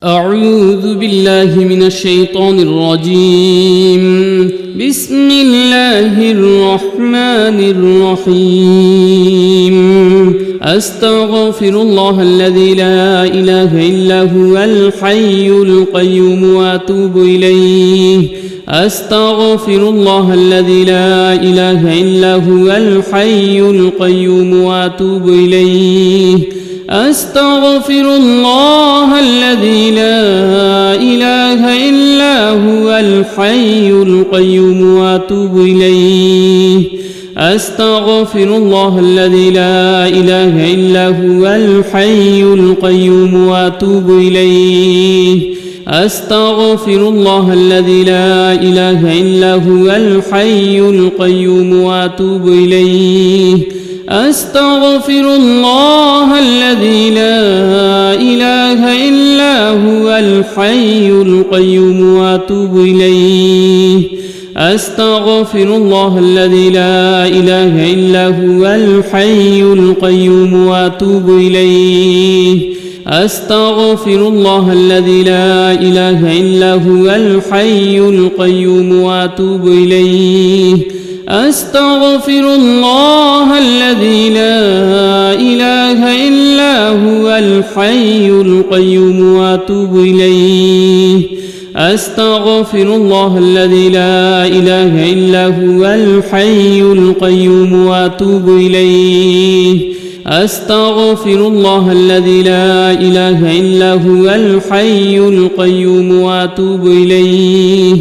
أعوذ بالله من الشيطان الرجيم. بسم الله الرحمن الرحيم. أستغفر الله الذي لا إله إلا هو الحي القيوم وأتوب إليه. أستغفر الله الذي لا إله إلا هو الحي القيوم وأتوب إليه. أستغفر الله الذي لا إله إلا هو الحي القيوم وأتوب إليه. أستغفر الله الذي لا إله إلا هو الحي القيوم وأتوب إليه. أستغفر الله الذي لا إله إلا هو الحي القيوم وأتوب إليه. أستغفر الله الذي لا إله إلا هو الحي القيوم وأتوب إليه. أستغفر الله الذي لا إله إلا هو الحي القيوم وأتوب إليه. أستغفر الله الذي لا إله إلا هو الحي القيوم وأتوب إليه. أستغفر الله الذي لا إله إلا هو الحي القيوم وأتوب إليه. أستغفر الله الذي لا إله إلا هو الحي القيوم وأتوب إليه. أستغفر الله الذي لا إله إلا هو الحي القيوم وأتوب إليه.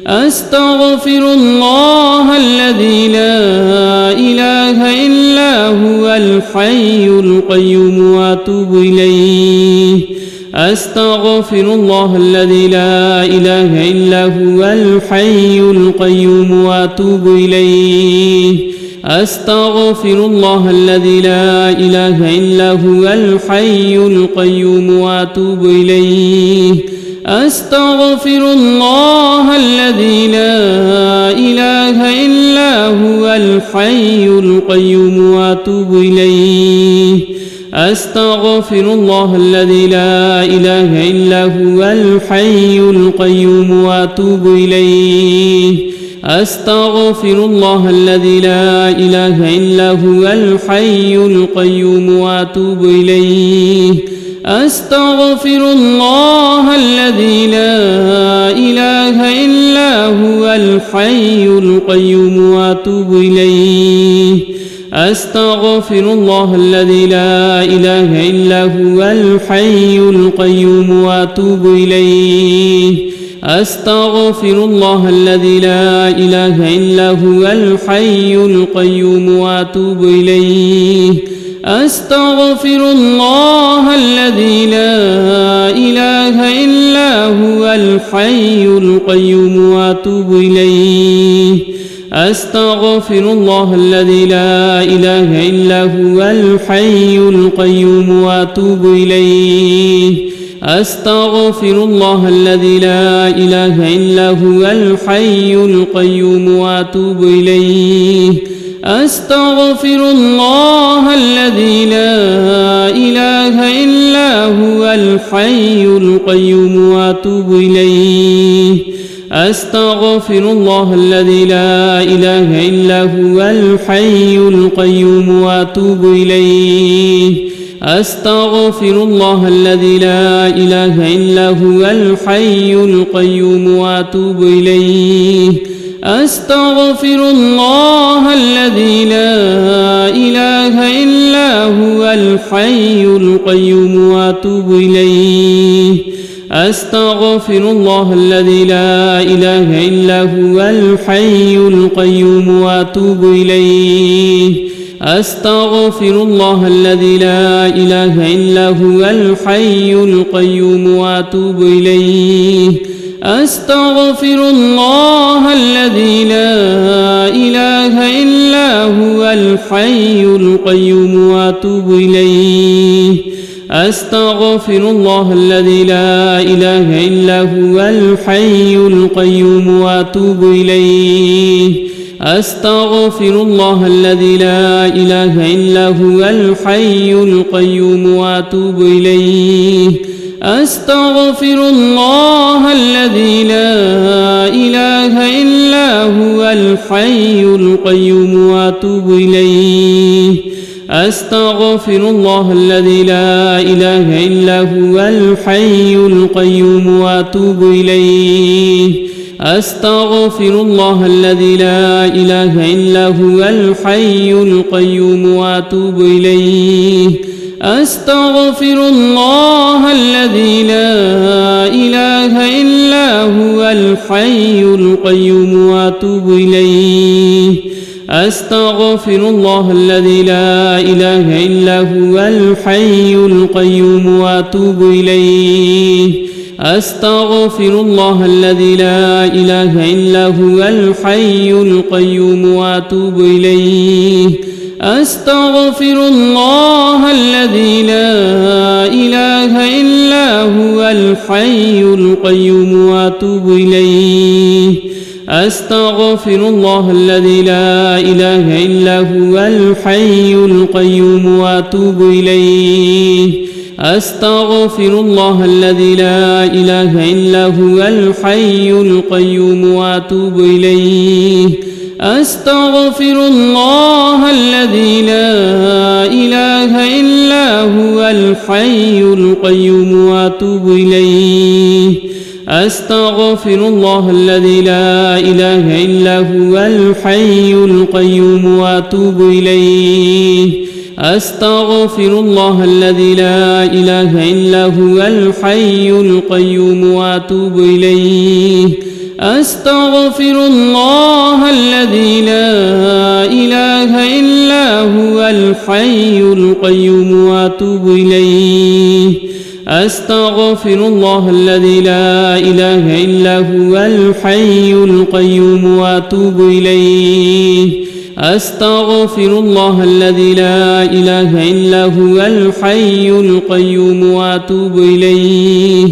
أستغفر الله الذي لا إله إلا هو الحي القيوم وأتوب إليه. أستغفر الله الذي لا إله إلا هو الحي القيوم وأتوب إليه. أستغفر الله الذي لا إله إلا هو الحي القيوم وأتوب إليه. أستغفر الله الذي لا إله إلا هو الحي القيوم وأتوب إليه. أستغفر الله الذي لا إله إلا هو الحي القيوم وأتوب إليه. أستغفر الله الذي لا إله إلا هو الحي القيوم وأتوب إليه. أستغفر الله الذي لا إله إلا هو الحي القيوم وأتوب إليه. أستغفر الله الذي لا إله إلا هو الحي القيوم وأتوب إليه. أستغفر الله الذي لا إله إلا هو الحي القيوم وأتوب إليه. أستغفر الله الذي لا إله إلا هو الحي القيوم وأتوب إليه. أستغفر الله الذي لا إله إلا هو الحي القيوم وأتوب إليه. أستغفر الله الذي لا إله إلا هو الحي القيوم وأتوب إليه. أستغفر الله الذي لا إله إلا هو الحي القيوم وأتوب إليه. أستغفر الله الذي لا إله إلا هو الحي القيوم وأتوب إليه. أستغفر الله الذي لا إله إلا هو الحي القيوم وأتوب إليه. أستغفر الله الذي لا إله إلا هو الحي القيوم وأتوب إليه. أستغفر الله الذي لا إله إلا هو الحي القيوم وأتوب إليه. أستغفر الله الذي لا إله إلا هو الحي القيوم وأتوب إليه. أستغفر الله الذي لا إله إلا هو الحي القيوم وأتوب إليه. أستغفر الله الذي لا إله إلا هو الحي القيوم وأتوب إليه. أستغفر الله الذي لا إله إلا هو الحي القيوم وأتوب إليه. أستغفر الله الذي لا إله إلا هو الحي القيوم وأتوب إليه أستغفر الله الذي لا إله إلا هو الحي القيوم وأتوب إليه أستغفر الله الذي لا إله إلا هو الحي القيوم وأتوب إليه أستغفر الله الذي لا إله إلا هو الحي القيوم وأتوب إليه أستغفر الله الذي لا إله إلا هو الحي القيوم وأتوب إليه أستغفر الله الذي لا إله إلا هو الحي القيوم وأتوب إليه أستغفر الله الذي لا إله إلا هو الحي القيوم وأتوب إليه أستغفر الله الذي لا إله إلا هو الحي القيوم وأتوب إليه أستغفر الله الذي لا إله إلا هو الحي القيوم وأتوب إليه أستغفر الله الذي لا إله إلا هو الحي القيوم وأتوب إليه أستغفر الله الذي لا إله إلا هو الحي القيوم وأتوب إليه أستغفر الله الذي لا إله إلا هو الحي القيوم وأتوب إليه أستغفر الله الذي لا إله إلا هو الحي القيوم وأتوب إليه أستغفر الله الذي لا إله إلا هو الحي القيوم وأتوب إليه أستغفر الله الذي لا إله إلا هو الحي القيوم وأتوب إليه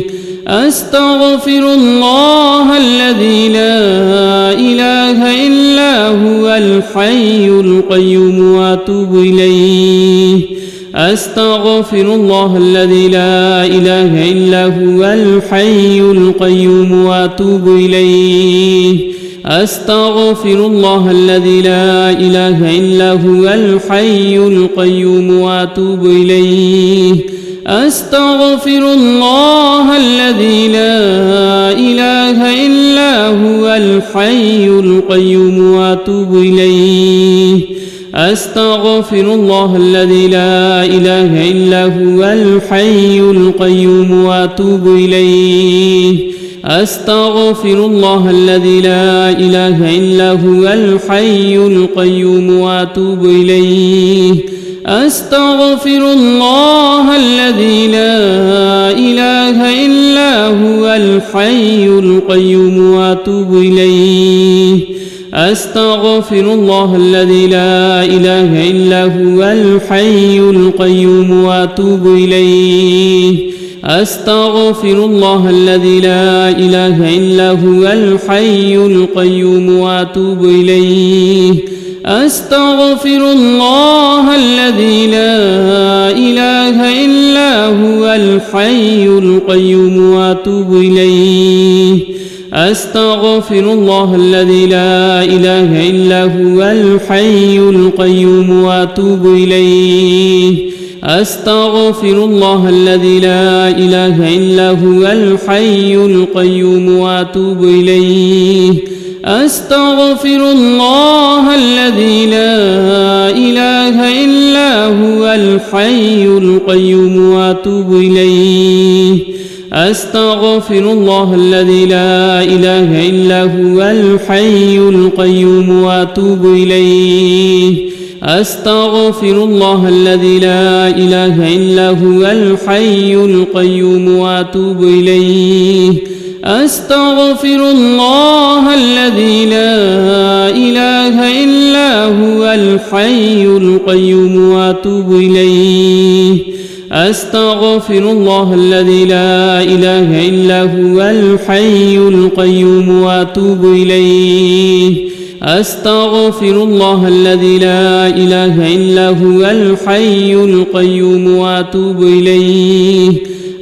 أستغفر الله الذي لا إله إلا هو الحي القيوم وأتوب إليه أستغفر الله الذي لا إله إلا هو الحي القيوم وأتوب إليه أستغفر الله الذي لا إله إلا هو الحي القيوم وأتوب إليه أستغفر الله الذي لا إله إلا هو الحي القيوم وأتوب إليه أستغفر الله الذي لا إله إلا هو الحي القيوم وأتوب إليه أستغفر الله الذي لا إله إلا هو الحي القيوم وأتوب إليه أستغفر الله الذي لا إله إلا هو الحي القيوم وأتوب إليه أستغفر الله الذي لا إله إلا هو الحي القيوم وأتوب إليه أستغفر الله الذي لا إله إلا هو الحي القيوم وأتوب إليه أستغفر الله الذي لا إله إلا هو الحي القيوم وأتوب إليه أستغفر الله الذي لا إله إلا هو الحي القيوم وأتوب إليه أستغفر الله الذي لا إله إلا هو الحي القيوم وأتوب إليه أستغفر الله الذي لا إله إلا هو الحي القيوم وأتوب إليه أستغفر الله الذي لا إله إلا هو الحي القيوم وأتوب إليه أستغفر الله الذي لا إله إلا هو الحي القيوم وأتوب إليه أستغفر الله الذي لا إله إلا هو الحي القيوم وأتوب إليه أستغفر الله الذي لا إله إلا هو الحي القيوم وأتوب إليه أستغفر الله الذي لا إله إلا هو الحي القيوم وأتوب إليه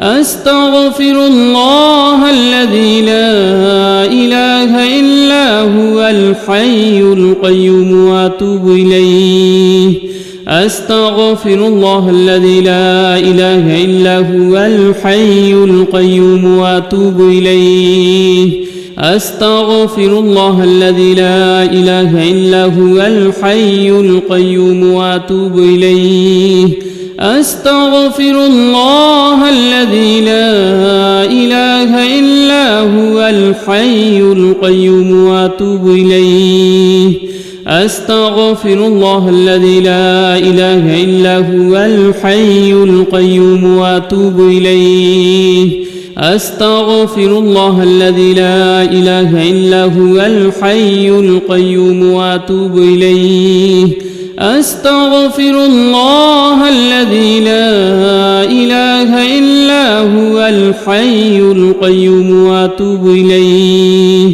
أستغفر الله الذي لا إله إلا هو الحي القيوم وأتوب إليه أستغفر الله الذي لا إله إلا هو الحي القيوم وأتوب إليه أستغفر الله الذي لا إله إلا هو الحي القيوم وأتوب إليه أستغفر الله الذي لا إله إلا هو الحي القيوم وأتوب إليه أستغفر الله الذي لا إله إلا هو الحي القيوم وأتوب إليه أستغفر الله الذي لا إله إلا هو الحي القيوم وأتوب إليه أستغفر الله الذي لا إله إلا هو الحي القيوم وأتوب إليه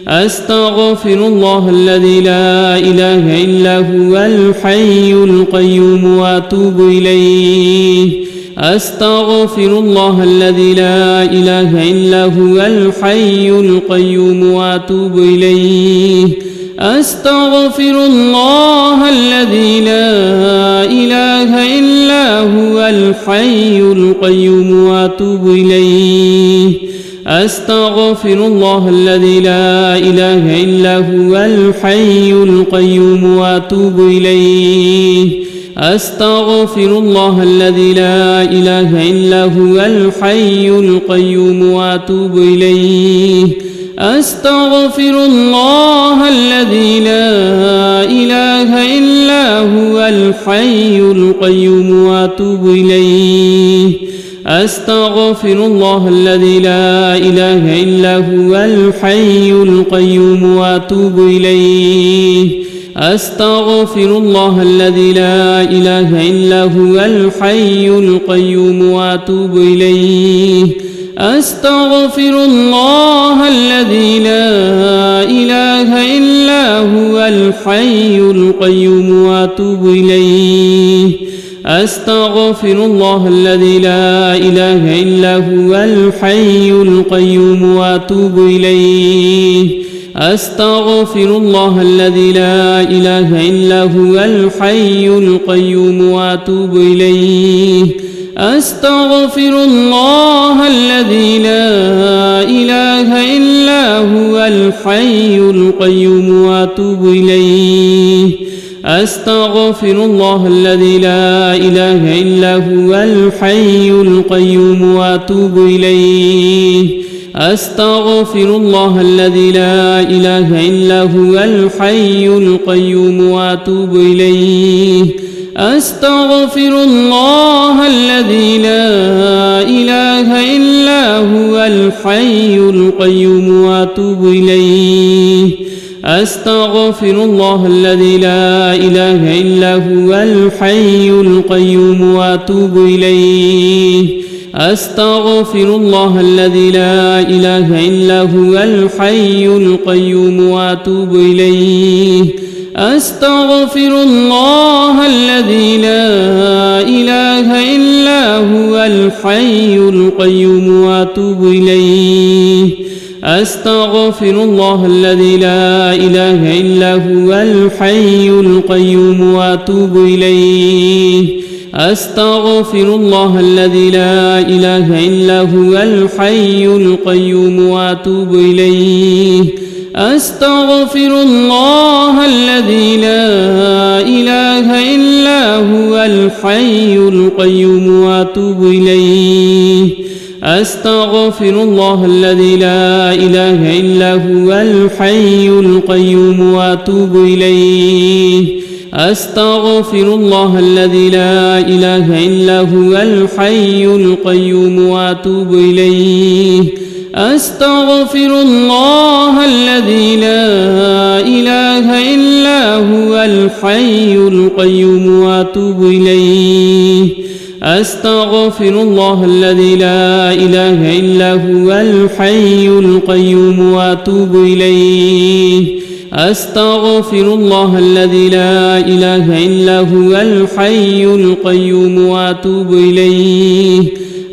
أستغفر الله الذي لا إله إلا هو الحي القيوم وأتوب إليه أستغفر الله الذي لا إله إلا هو الحي القيوم وأتوب إليه أستغفر الله الذي لا إله إلا هو الحي القيوم وأتوب إليه أستغفر الله الذي لا إله إلا هو الحي القيوم وأتوب إليه أستغفر الله الذي لا إله إلا هو الحي القيوم وأتوب إليه أستغفر الله الذي لا إله إلا هو الحي القيوم وأتوب إليه أستغفر الله الذي لا إله إلا هو الحي القيوم وأتوب إليه أستغفر الله الذي لا إله إلا هو الحي القيوم وأتوب إليه أستغفر الله الذي لا إله إلا هو الحي القيوم وأتوب إليه أستغفر الله الذي لا إله إلا هو الحي القيوم وأتوب إليه أستغفر الله الذي لا إله إلا هو الحي القيوم وأتوب إليه أستغفر الله الذي لا إله إلا هو الحي القيوم وأتوب إليه أستغفر الله الذي لا إله إلا هو الحي القيوم وأتوب إليه أستغفر الله الذي لا إله إلا هو الحي القيوم وأتوب إليه أستغفر الله الذي لا إله إلا هو الحي القيوم وأتوب إليه أستغفر الله الذي لا إله إلا هو الحي القيوم وأتوب إليه أستغفر الله الذي لا إله إلا هو الحي القيوم وأتوب إليه أستغفر الله الذي لا إله إلا هو الحي القيوم وأتوب إليه أستغفر الله الذي لا إله إلا هو الحي القيوم وأتوب إليه أستغفر الله الذي لا إله إلا هو الحي القيوم وأتوب إليه أستغفر الله الذي لا إله إلا هو الحي القيوم وأتوب إليه أستغفر الله الذي لا إله إلا هو الحي القيوم وأتوب إليه أستغفر الله الذي لا إله إلا هو الحي القيوم وأتوب إليه أستغفر الله الذي لا إله إلا هو الحي القيوم وأتوب إليه أستغفر الله الذي لا إله إلا هو الحي القيوم وأتوب إليه أستغفر الله الذي لا إله إلا هو الحي القيوم وأتوب إليه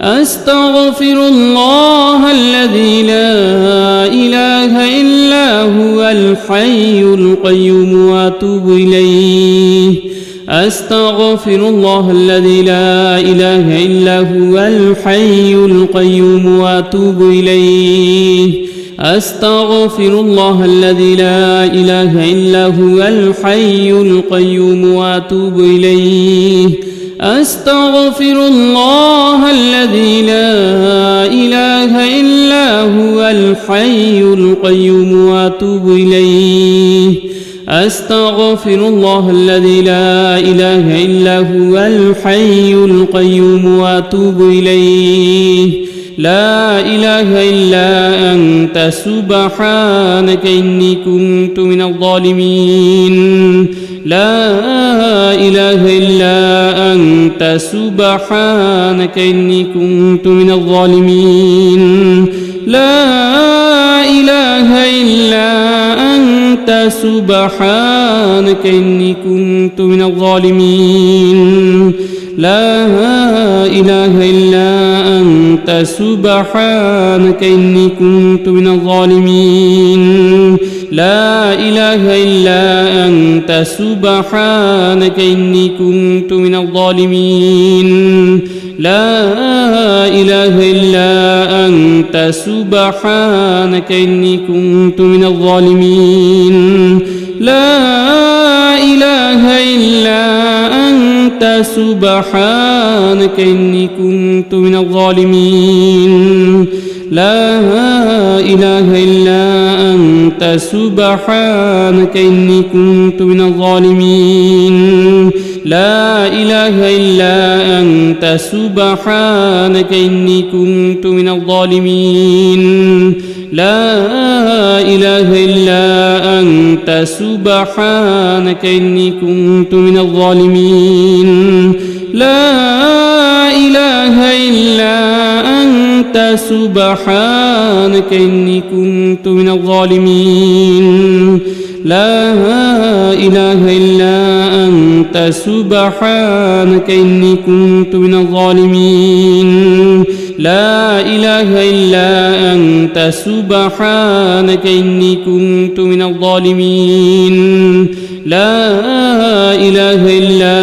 أستغفر الله الذي لا إله إلا هو الحي القيوم وأتوب إليه أستغفر الله الذي لا إله إلا هو الحي القيوم وأتوب إليه أستغفر الله الذي لا إله إلا هو الحي القيوم وأتوب إليه أستغفر الله الذي لا إله إلا هو الحي القيوم وأتوب إليه أستغفر الله الذي لا إله إلا هو الحي القيوم وأتوب إليه لا إله إلا أنت سبحانك إني كنت من الظالمين لا إله إلا أنت سبحانك إني كنت من الظالمين لا إله إلا أنت سبحانك إني كنت من الظالمين لا إله إلا أنت سبحانك إني كنت من الظالمين لا إله إلا أنت سبحانك إني كنت من الظالمين لا إله إلا أنت سبحانك إني كنت من الظالمين لا إله إلا أنت سبحانك إني كنت من الظالمين لا إله إلا أنت سبحانك إني كنت من الظالمين لا إله إلا أنت سبحانك إني كنت من الظالمين لا إله إلا أنت سبحانك إني كنت من الظالمين لا إله إلا أنت سبحانك إني كنت من الظالمين لا إله إلا أنت سبحانك إني كنت من الظالمين لا إله إلا أنت سبحانك إني كنت من الظالمين لا إله إلا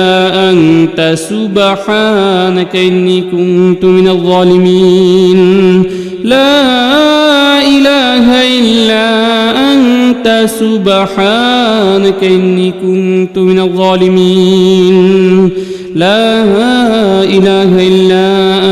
أنت سبحانك إني كنت من الظالمين لا إله إلا أنت سبحانك إني كنت من الظالمين لا إله إلا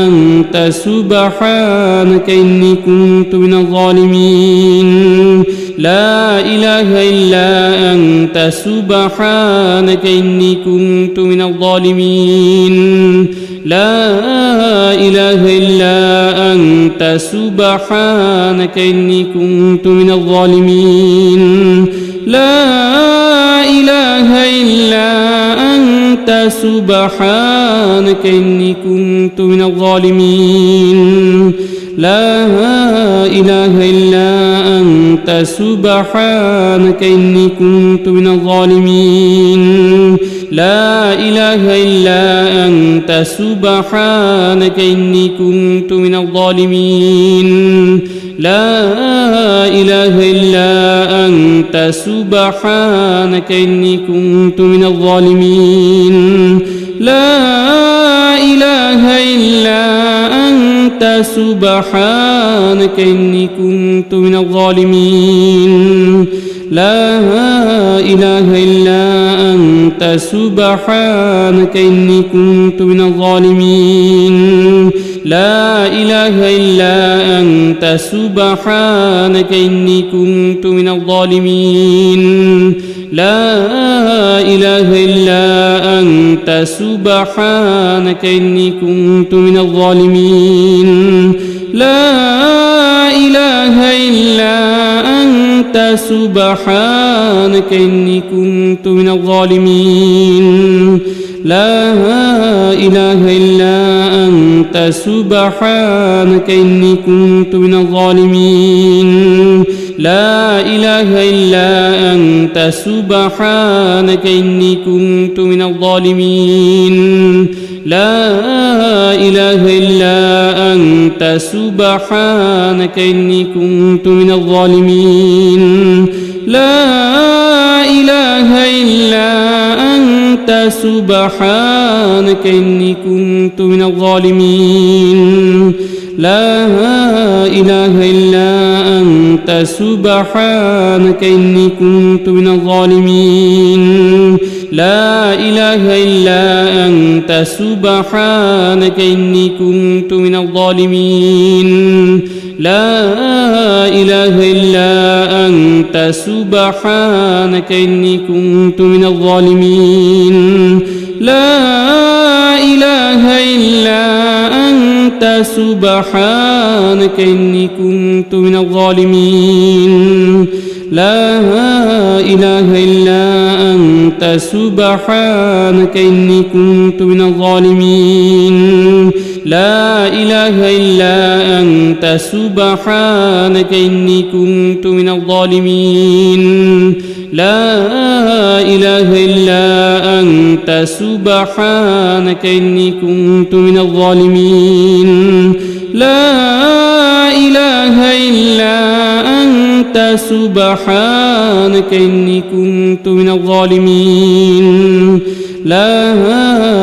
أنت سبحانك إني كنت من الظالمين لا إله إلا أنت سبحانك إني كنت من الظالمين لا إله إلا أنت سبحانك إني كنت من الظالمين لا إله إلا أنت سبحانك إني كنت من الظالمين لا إله إلا أنت سبحانك إني كنت من الظالمين لا إله إلا أنت سبحانك إني كنت من الظالمين لا إله إلا أنت سبحانك إني كنت من الظالمين لا إله إلا أنت سبحانك إني كنت من الظالمين لا إله إلا أنت سبحانك إني كنت من الظالمين لا إله إلا أنت سبحانك إني كنت من الظالمين لا إله إلا أنت سبحانك إني كنت من الظالمين لا إله إلا أنت سبحانك إني كنت من الظالمين لا إله إلا أنت سبحانك إني كنت من الظالمين لا إله إلا أنت سبحانك إني كنت من الظالمين لا إله إلا أنت سبحانك إني كنت من الظالمين لا إله إلا أنت سبحانك إني كنت من الظالمين لا إله إلا أنت سبحانك إني كنت من الظالمين لا إله إلا أنت سبحانك إني كنت من الظالمين لا إله إلا أنت سبحانك إني كنت من الظالمين لا إله إلا أنت سبحانك إني كنت من الظالمين لا إله إلا أنت سبحانك إني كنت من الظالمين لا إله إلا أنت سبحانك إني كنت من الظالمين لا إله إلا أنت سبحانك إني كنت من الظالمين لا إله إلا أنت سبحانك إني كنت من الظالمين لا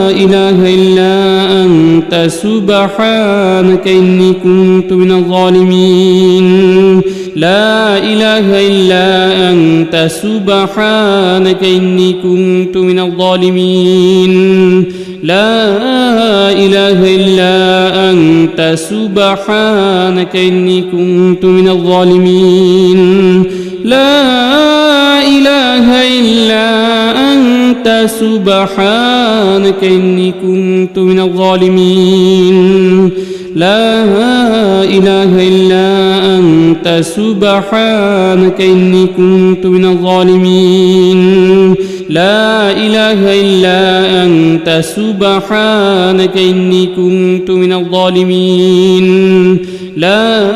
إله إلا أنت سبحانك إني كنت من الظالمين لا إله إلا أنت سبحانك إني كنت من الظالمين لا إله إلا أنت سبحانك إني كنت من الظالمين لا إله إلا أنت سبحانك إني كنت من الظالمين لا إله إلا أنت سبحانك إني كنت من الظالمين لا إله إلا أنت سبحانك إني كنت من الظالمين لا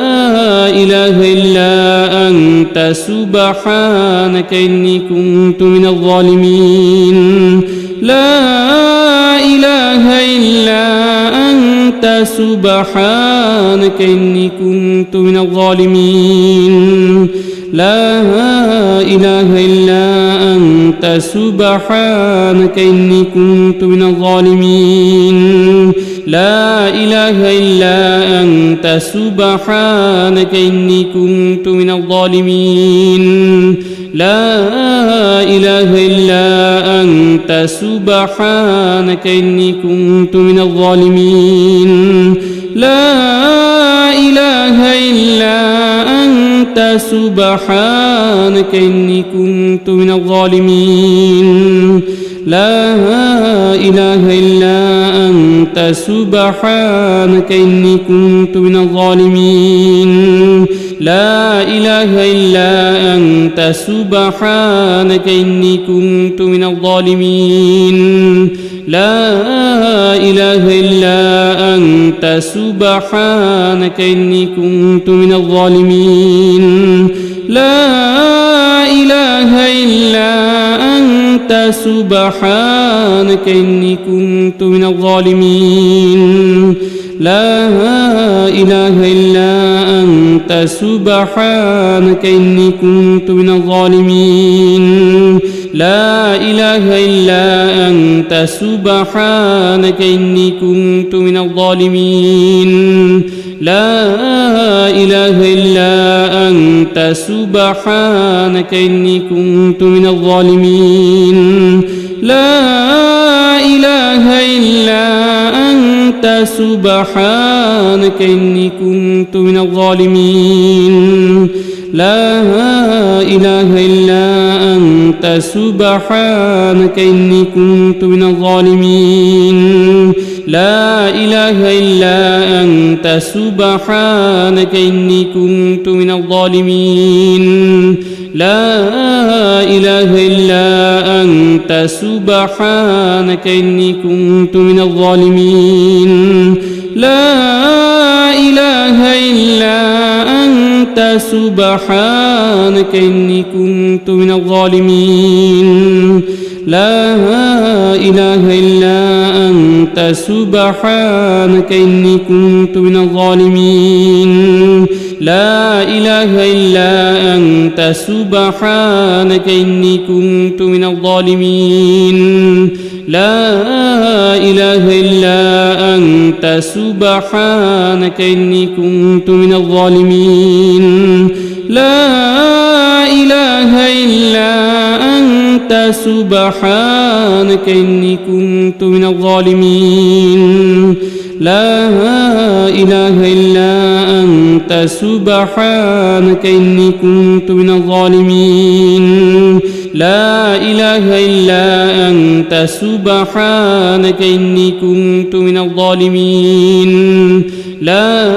إله إلا أنت سبحانك إني كنت من الظالمين لا إله إلا أنت سبحانك إني كنت من الظالمين لا إله إلا أنت سبحانك إني كنت من الظالمين لا إله إلا أنت سبحانك إني كنت من الظالمين لا إله إلا أنت سبحانك إني كنت من الظالمين لا إله إلا أنت سبحانك إني كنت من الظالمين لا إله إلا أنت سبحانك إني كنت من الظالمين لا إله إلا أنت سبحانك إني كنت من الظالمين لا إله إلا أنت سبحانك إني كنت من الظالمين لا إله إلا أنت سبحانك إني كنت من الظالمين لا إله إلا أنت سبحانك إني كنت من الظالمين لا إله إلا أنت سبحانك إني كنت من الظالمين لا إله إلا أنت سبحانك إني كنت من الظالمين لا إله إلا أنت سبحانك إني كنت من الظالمين لا إله إلا أنت سبحانك إني كنت من الظالمين لا إله إلا أنت سبحانك إني كنت من الظالمين لا إله إلا أنت سبحانك إني كنت من الظالمين لا إله إلا أنت سبحانك إني كنت من الظالمين لا إله إلا أنت سبحانك إني كنت من الظالمين لا إله إلا أنت سبحانك إني كنت من الظالمين لا إله إلا أنت سبحانك إني كنت من الظالمين لا إله إلا أنت سبحانك إني كنت من الظالمين لا إله إلا أنت سبحانك إني كنت من الظالمين لا إله إلا أنت سبحانك إني كنت من الظالمين لا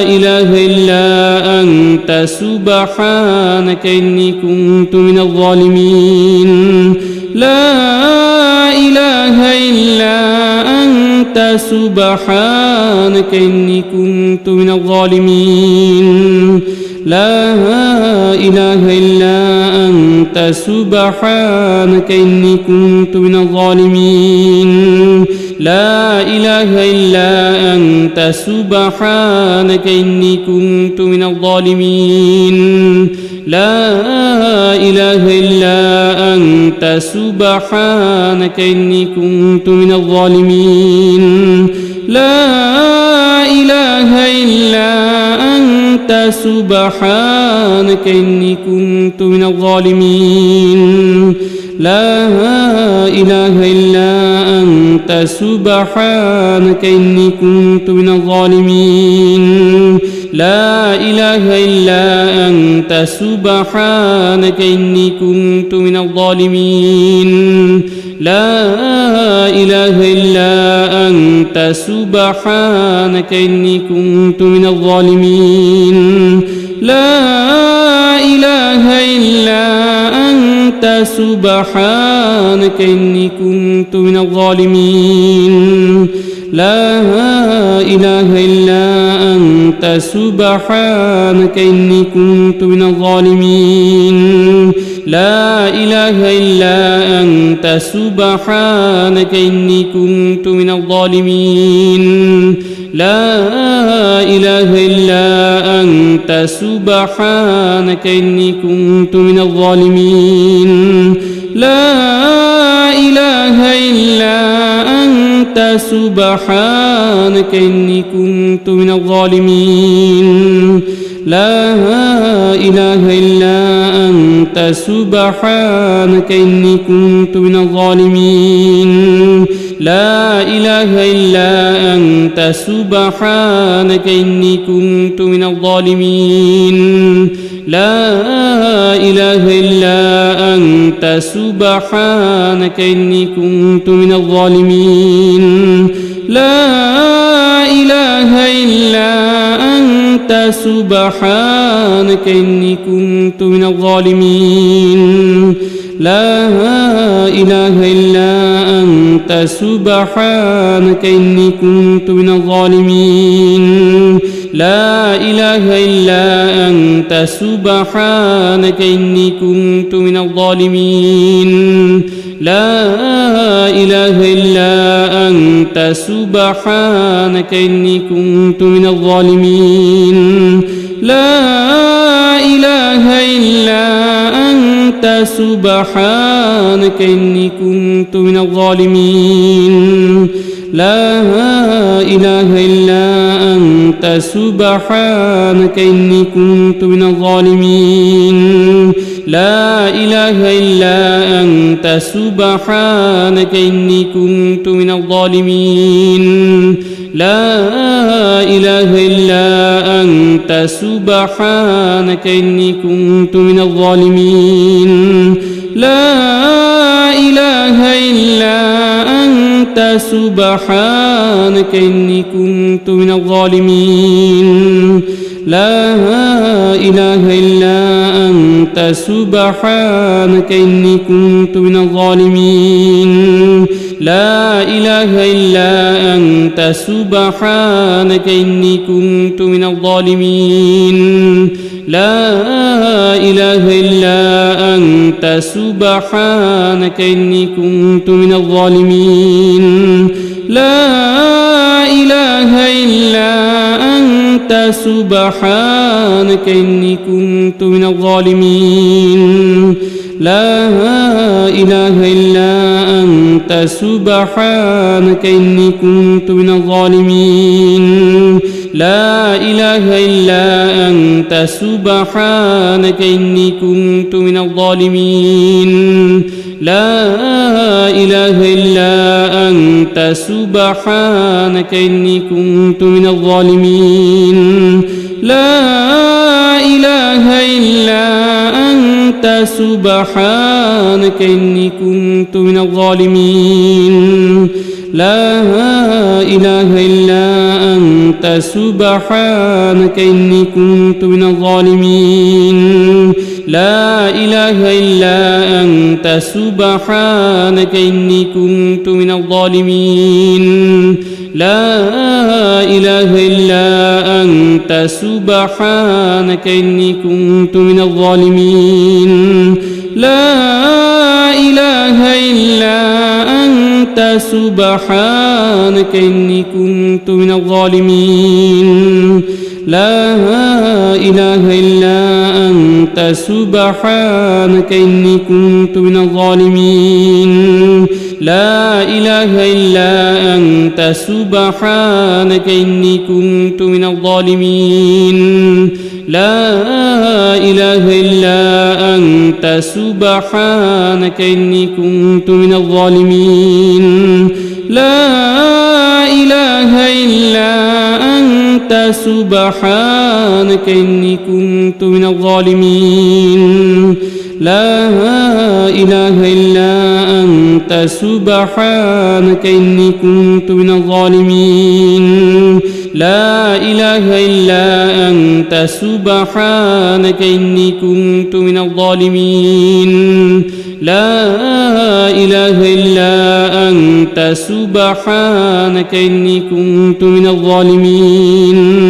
إله إلا أنت سبحانك إني كنت من الظالمين لا إله إلا أنت سبحانك إني كنت من الظالمين لا إله إلا أنت سبحانك إني كنت من الظالمين لا إله إلا أنت سبحانك إني كنت من الظالمين لا إله إلا أنت سبحانك إني كنت من الظالمين لا إله إلا أنت سبحانك إني كنت من الظالمين لا إله إلا أنت سبحانك إني كنت من الظالمين لا إله إلا أنت سبحانك إني كنت من الظالمين لا إله إلا أنت سبحانك إني كنت من الظالمين لا إله إلا أنت سبحانك إني كنت من الظالمين لا إله إلا أنت سبحانك إني كنت من الظالمين لا إله إلا أنت سبحانك إني كنت من الظالمين لا إله إلا أنت سبحانك إني كنت من الظالمين لا إله إلا أنت سبحانك إني كنت من الظالمين لا إله إلا أنت سبحانك إني كنت من الظالمين لا إله إلا أنت سبحانك إني كنت من الظالمين لا إله إلا أنت سبحانك إني كنت من الظالمين لا إله إلا أنت سبحانك إني كنت من الظالمين لا إله إلا أنت سبحانك إني كنت من الظالمين لا إله إلا أنت سبحانك إني كنت من الظالمين لا إله إلا أنت سبحانك إني كنت من الظالمين لا إله إلا أنت سبحانك إني كنت من الظالمين لا إله إلا أنت سبحانك إني كنت من الظالمين لا إله إلا أنت سبحانك إني كنت من الظالمين لا إله إلا أنت سبحانك إني كنت من الظالمين لا إله إلا أنت سبحانك إني كنت من الظالمين لا إله إلا أنت سبحانك إني كنت من الظالمين لا إله إلا أنت سبحانك إني كنت من الظالمين لا إله إلا أنت سبحانك إني كنت من الظالمين لا إله إلا أنت سبحانك إني كنت من الظالمين لا إله إلا أنت سبحانك إني كنت من الظالمين لا إله إلا أنت سبحانك إني كنت من الظالمين لا إله إلا أنت سبحانك إني كنت من الظالمين لا إله إلا أنت أنت سبحانك إني كنت من الظالمين لا إله إلا أنت سبحانك إني كنت من الظالمين لا إله إلا أنت سبحانك إني كنت من الظالمين لا إله إلا أنت سبحانك إني كنت من الظالمين لا إله إلا أنت سبحانك إني كنت من الظالمين لا إله إلا أنت سبحانك إني كنت من الظالمين لا إله إلا أنت سبحانك إني كنت من الظالمين لا إله إلا أنت سبحانك إني كنت من الظالمين لا إله إلا أنت سبحانك إني كنت من الظالمين لا إله إلا أنت سبحانك إني كنت من الظالمين لا إله إلا أنت سبحانك إني كنت من الظالمين لا إله إلا أنت سبحانك إني كنت من الظالمين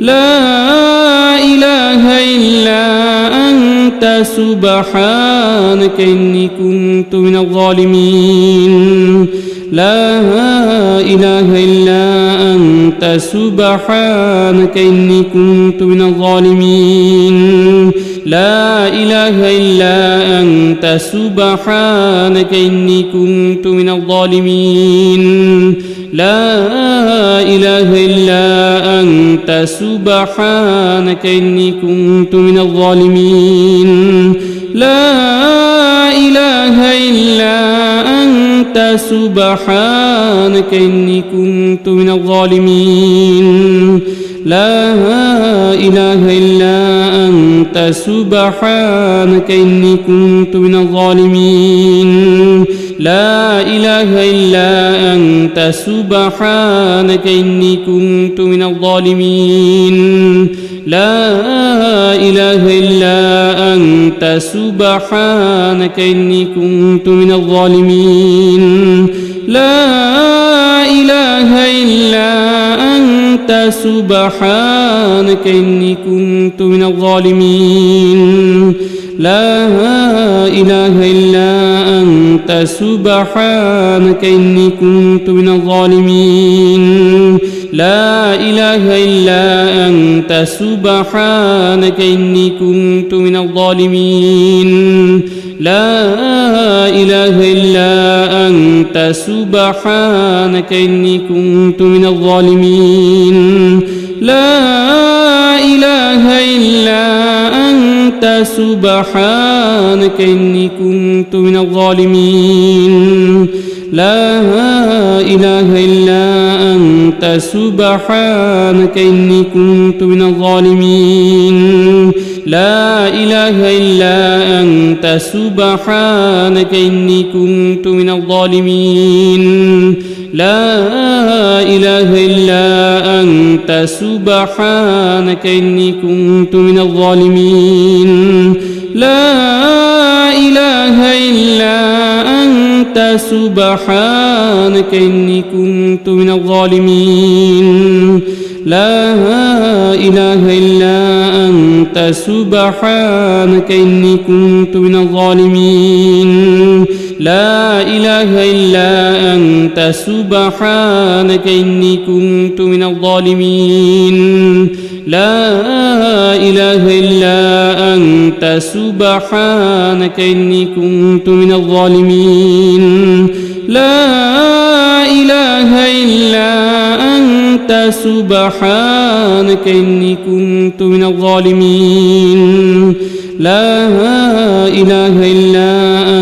لا إله إلا أنت سبحانك إني كنت من الظالمين لا إله إلا أنت سبحانك إني كنت من الظالمين لا إله إلا أنت سبحانك إني كنت من الظالمين لا إله إلا أنت سبحانك إني كنت من الظالمين لا إله إلا أنت سبحانك إني كنت من الظالمين لا إله إلا أنت سبحانك إني كنت من الظالمين لا إله إلا أنت سبحانك إني كنت من الظالمين لا إله إلا أنت سبحانك إني كنت من الظالمين لا إله إلا أنت سبحانك إني كنت من الظالمين لا إله إلا أنت سبحانك إني كنت من الظالمين لا إله إلا أنت سبحانك إني كنت من الظالمين لا إله إلا أنت سبحانك إني كنت من الظالمين لا إله إلا أنت سبحانك إني كنت من الظالمين لا إله إلا أنت سبحانك إني كنت من الظالمين لا إله إلا أنت سبحانك إني كنت من الظالمين لا إله إلا أنت سبحانك إني كنت من الظالمين لا إله إلا أنت سبحانك إني كنت من الظالمين لا إله إلا أنت سبحانك إني كنت من الظالمين لا إله إلا أنت سبحانك إني كنت من الظالمين لا إله إلا أنت سبحانك إني كنت من الظالمين لا إله إلا أنت سبحانك إني كنت من الظالمين لا إله إلا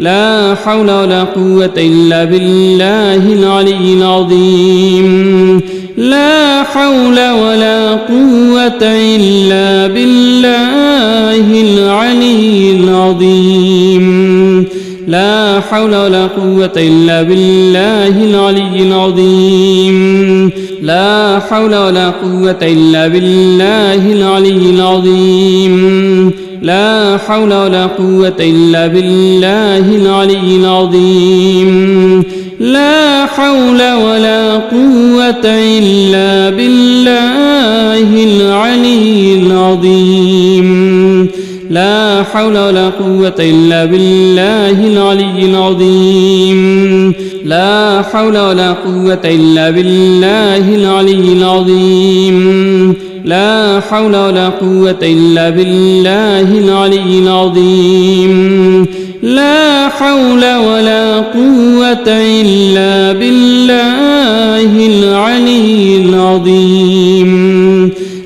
لا حول ولا قوة إلا بالله العلي العظيم لا حول ولا قوة إلا بالله العلي العظيم لا حول ولا قوة إلا بالله العلي العظيم لا حول ولا قوة إلا بالله العلي العظيم لا حول ولا قوة إلا بالله العلي العظيم لا حول ولا قوة إلا بالله العلي العظيم لا حول ولا قوة إلا بالله العلي العظيم لا حول ولا قوة إلا بالله العلي العظيم لا حول ولا قوة إلا بالله العلي العظيم لا حول ولا قوة إلا بالله العلي العظيم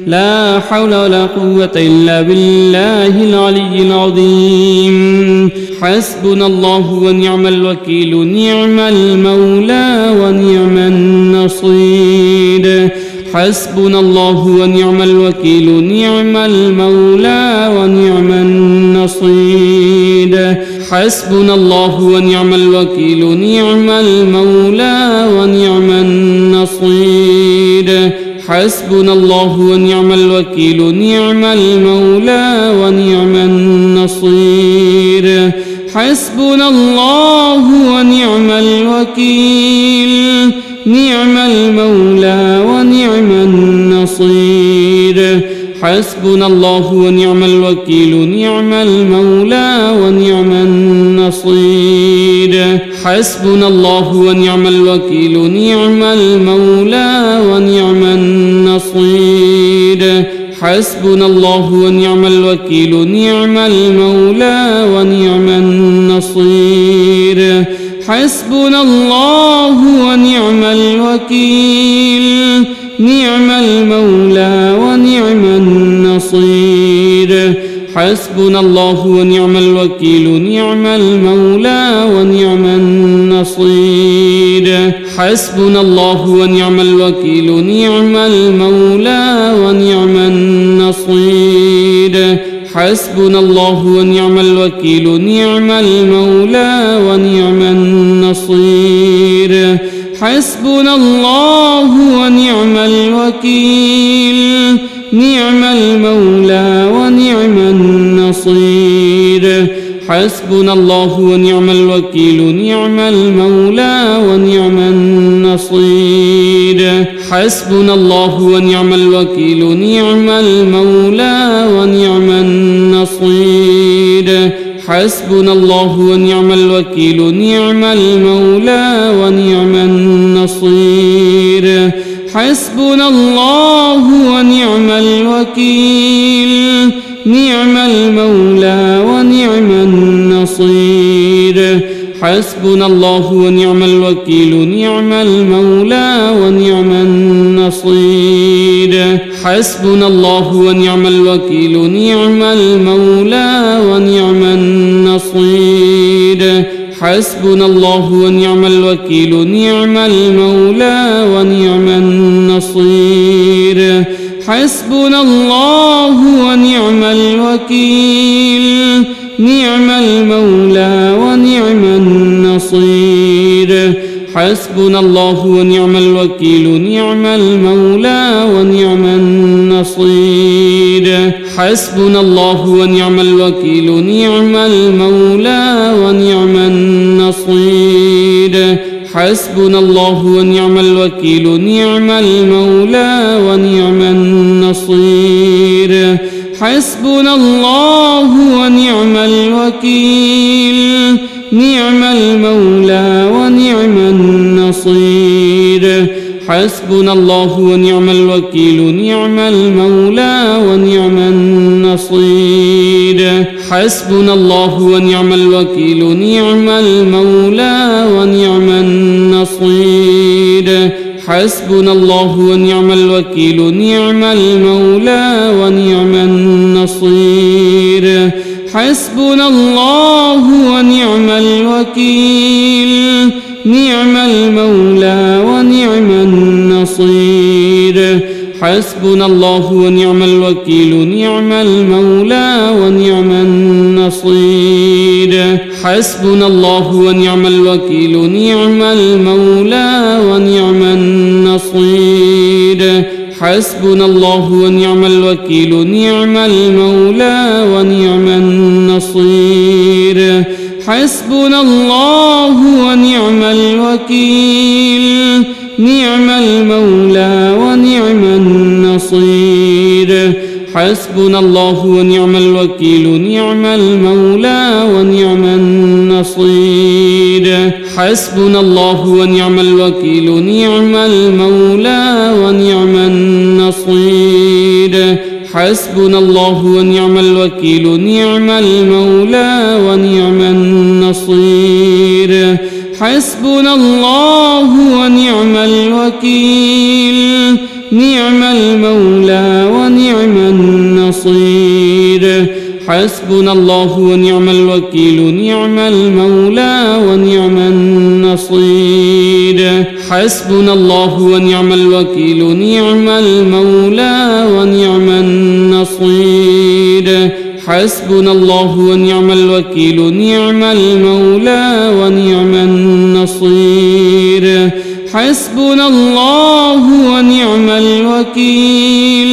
لا حول ولا قوة إلا بالله العلي العظيم حسبنا الله ونعم الوكيل نعم المولى ونعم النصير حسبنا الله ونعم الوكيل نعم المولى ونعم النصير حسبنا الله ونعم الوكيل نعم المولى ونعم النصير حسبنا الله ونعم الوكيل نعم المولى ونعم النصير حسبنا الله ونعم الوكيل نعم المولى ونعم النصير حسبنا الله ونعم الوكيل نعم المولى ونعم النصير حسبنا الله ونعم الوكيل نعم المولى ونعم النصير حسبنا الله ونعم الوكيل نعم المولى ونعم النصير حسبنا الله ونعم الوكيل نعم المولى ونعم النصير حسبنا الله ونعم الوكيل نعم المولى ونعم النصير حسبنا الله ونعم الوكيل نعم المولى ونعم النصير حسبنا الله ونعم الوكيل نعم المولى ونعم النصير حسبنا الله ونعم الوكيل نعم المولى ونعم النصير حسبنا الله ونعم الوكيل نعم المولى ونعم النصير حسبنا الله ونعم الوكيل نعم المولى ونعم النصير حسبنا الله ونعم الوكيل نعم المولى ونعم النصير حسبنا الله ونعم الوكيل نعم المولى ونعم النصير حسبنا الله ونعم الوكيل نعم المولى ونعم النصير حسبنا الله ونعم الوكيل نعم المولى ونعم النصير حسبنا الله ونعم الوكيل نعم المولى ونعم النصير حسبنا الله ونعم الوكيل نعم المولى ونعم النصير حسبنا الله ونعم الوكيل نعم المولى ونعم النصير حسبنا الله ونعم الوكيل نعم المولى ونعم النصير حسبنا الله ونعم الوكيل نعم المولى ونعم النصير حسبنا الله ونعم الوكيل نعم المولى ونعم النصير حسبنا الله ونعم الوكيل نعم المولى ونعم النصير حسبنا الله ونعم الوكيل نعم المولى ونعم النصير حسبنا الله ونعم الوكيل نعم المولى ونعم النصير حسبنا الله ونعم الوكيل نعم المولى ونعم النصير حسبنا الله ونعم الوكيل نعم المولى ونعم النصير حسبنا الله ونعم الوكيل نعم المولى ونعم النصير حسبنا الله ونعم الوكيل نعم المولى ونعم النصير حسبنا الله ونعم الوكيل نعم المولى ونعم النصير حسبنا الله ونعم الوكيل نعم المولى ونعم النصير حسبنا الله ونعم الوكيل نعم المولى ونعم النصير حسبنا الله ونعم الوكيل نعم المولى ونعم النصير حسبنا الله ونعم الوكيل نعم المولى ونعم النصير حسبنا الله ونعم الوكيل نعم المولى ونعم النصير حسبنا الله ونعم الوكيل نعم المولى ونعم النصير حسبنا الله ونعم الوكيل نعم المولى ونعم النصير حسبنا الله ونعم الوكيل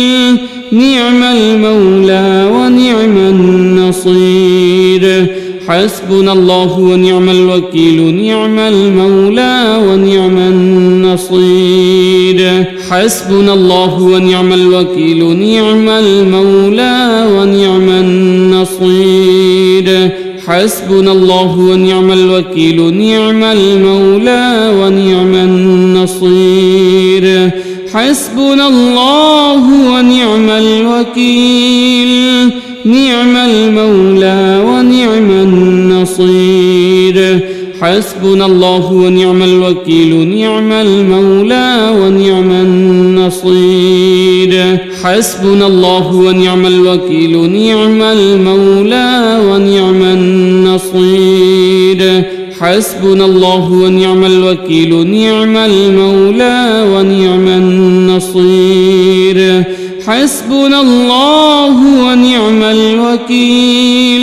نعم المولى ونعم النصير حسبنا الله ونعم الوكيل نعم المولى ونعم النصير حسبنا الله ونعم الوكيل نعم المولى ونعم النصير حسبنا الله ونعم الوكيل نعم المولى ونعم النصير حسبنا الله ونعم الوكيل نعم المولى ونعم النصير حسبنا الله ونعم الوكيل نعم المولى ونعم النصير حسبنا الله ونعم الوكيل نعم المولى ونعم النصير حسبنا الله ونعم الوكيل نعم المولى ونعم النصير حسبنا الله ونعم الوكيل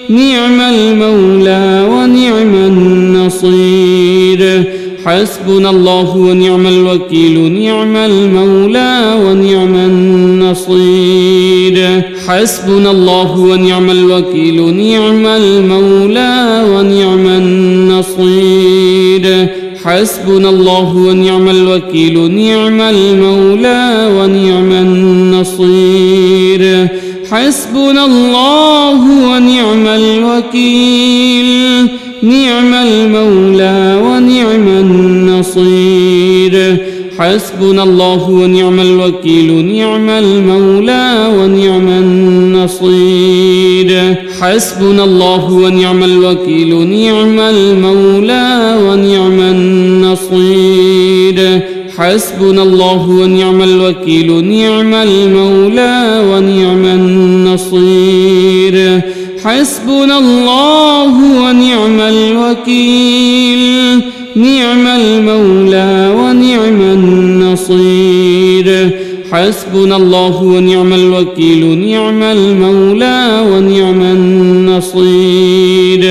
نعم المولى ونعم النصير حسبنا الله ونعم الوكيل نعم المولى ونعم النصير حسبنا الله ونعم الوكيل نعم المولى ونعم النصير حسبنا الله ونعم الوكيل نعم المولى ونعم النصير حسبنا الله ونعم الوكيل نعم المولى ونعم النصير حسبنا الله ونعم الوكيل نعم المولى ونعم النصير حسبنا الله ونعم الوكيل نعم المولى ونعم النصير حسبنا الله ونعم الوكيل نعم المولى ونعم النصير حسبنا الله ونعم الوكيل نعم المولى ونعم النصير حسبنا الله ونعم الوكيل نعم المولى ونعم النصير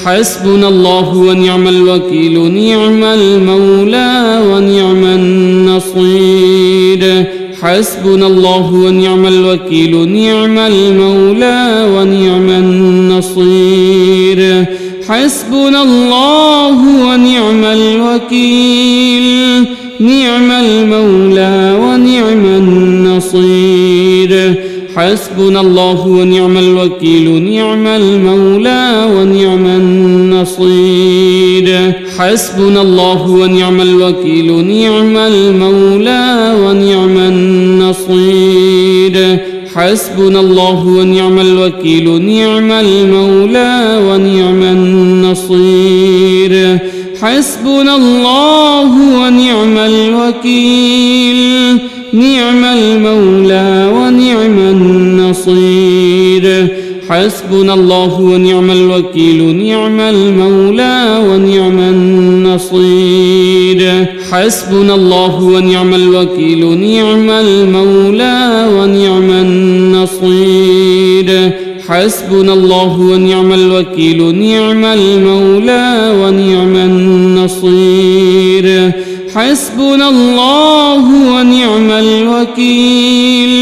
حسبنا الله ونعم الوكيل نعم المولى ونعم النصير حسبنا الله ونعم الوكيل نعم المولى ونعم النصير حسبنا الله ونعم الوكيل نعم المولى ونعم النصير حسبنا الله ونعم الوكيل نعم المولى ونعم النصير حسبنا الله ونعم الوكيل نعم المولى ونعم النصير حسبنا الله ونعم الوكيل نعم المولى ونعم النصير حسبنا الله ونعم الوكيل نعم المولى ونعم النصير حسبنا الله ونعم الوكيل نعم المولى ونعم النصير حسبنا الله ونعم الوكيل نعم المولى ونعم النصير حسبنا الله ونعم الوكيل نعم المولى ونعم النصير حسبنا الله ونعم الوكيل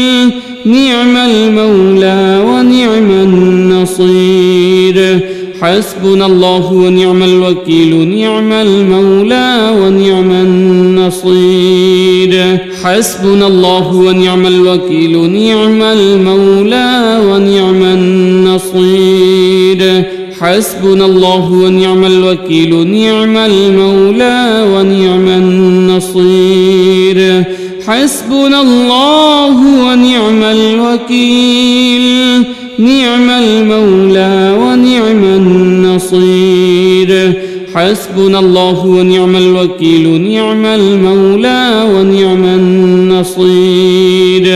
نعم المولى ونعم النصير حسبنا الله ونعم الوكيل نعم المولى ونعم النصير حسبنا الله ونعم الوكيل نعم المولى ونعم النصير حسبنا الله ونعم الوكيل نعم المولى ونعم النصير حسبنا الله ونعم الوكيل نعم المولى ونعم النصير حسبنا الله ونعم الوكيل نعم المولى ونعم النصير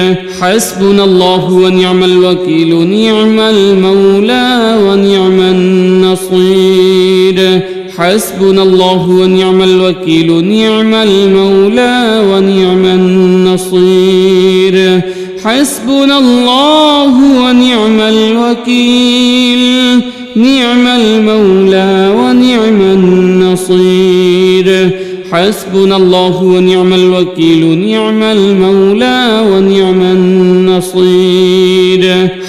حسبنا الله ونعم الوكيل نعم المولى ونعم النصير حسبنا الله ونعم الوكيل نعم المولى ونعم النصير حسبنا الله ونعم الوكيل نعم المولى ونعم النصير حسبنا الله ونعم الوكيل نعم المولى ونعم النصير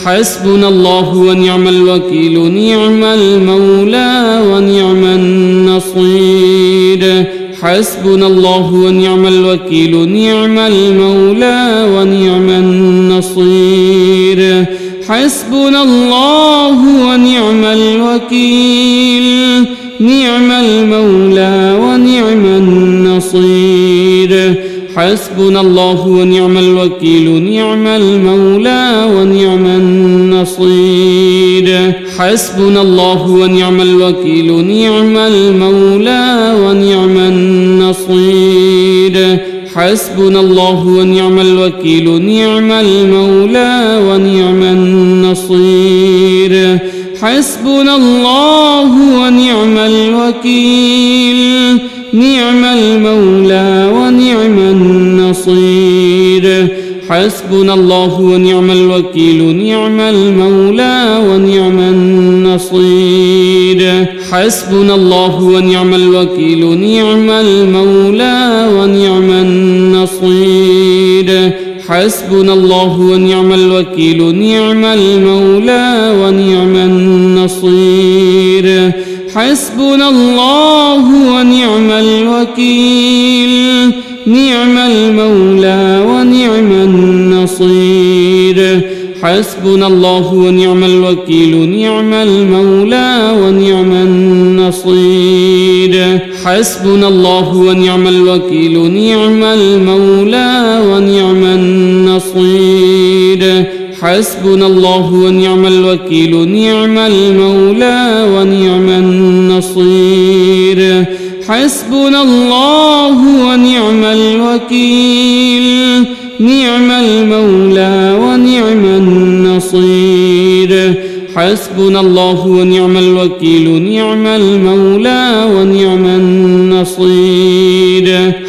حسبنا الله ونعم الوكيل نعم المولى ونعم النصير حسبنا الله ونعم الوكيل نعم المولى ونعم النصير حسبنا الله ونعم الوكيل نعم المولى ونعم النصير حسبنا الله ونعم الوكيل نعم المولى ونعم النصير حسبنا الله ونعم الوكيل نعم المولى ونعم النصير حسبنا الله ونعم الوكيل نعم المولى ونعم النصير حسبنا الله ونعم الوكيل نعم المولى ونعم النصير حسبنا الله ونعم الوكيل نعم المولى ونعم النصير حسبنا الله ونعم الوكيل نعم المولى ونعم النصير حسبنا الله ونعم الوكيل نعم المولى ونعم النصير حسبنا الله ونعم الوكيل نعم المولى ونعم النصير حسبنا الله ونعم الوكيل نعم المولى ونعم النصير حسبنا الله ونعم الوكيل نعم المولى ونعم النصير حسبنا الله ونعم الوكيل نعم المولى ونعم النصير حسبنا الله ونعم الوكيل نعم المولى ونعم النصير حسبنا الله ونعم الوكيل نعم المولى ونعم النصير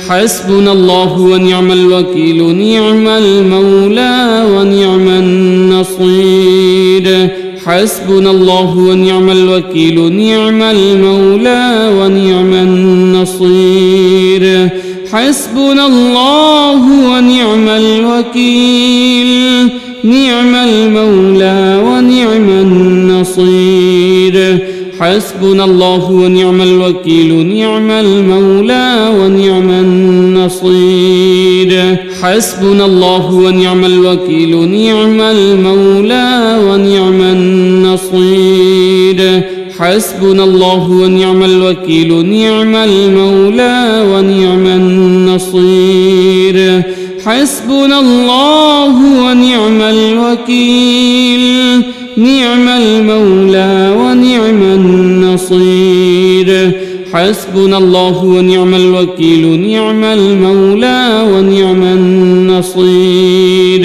حسبنا الله ونعم الوكيل نعم المولى ونعم النصير حسبنا الله ونعم الوكيل نعم المولى ونعم النصير حسبنا الله ونعم الوكيل نعم المولى ونعم النصير حسبنا الله ونعم الوكيل نعم المولى ونعم النصير حسبنا الله ونعم الوكيل نعم المولى ونعم النصير حسبنا الله ونعم الوكيل نعم المولى ونعم النصير حسبنا الله ونعم الوكيل نعم المولى ونعم النصير حسبنا الله ونعم الوكيل نعم المولى ونعم النصير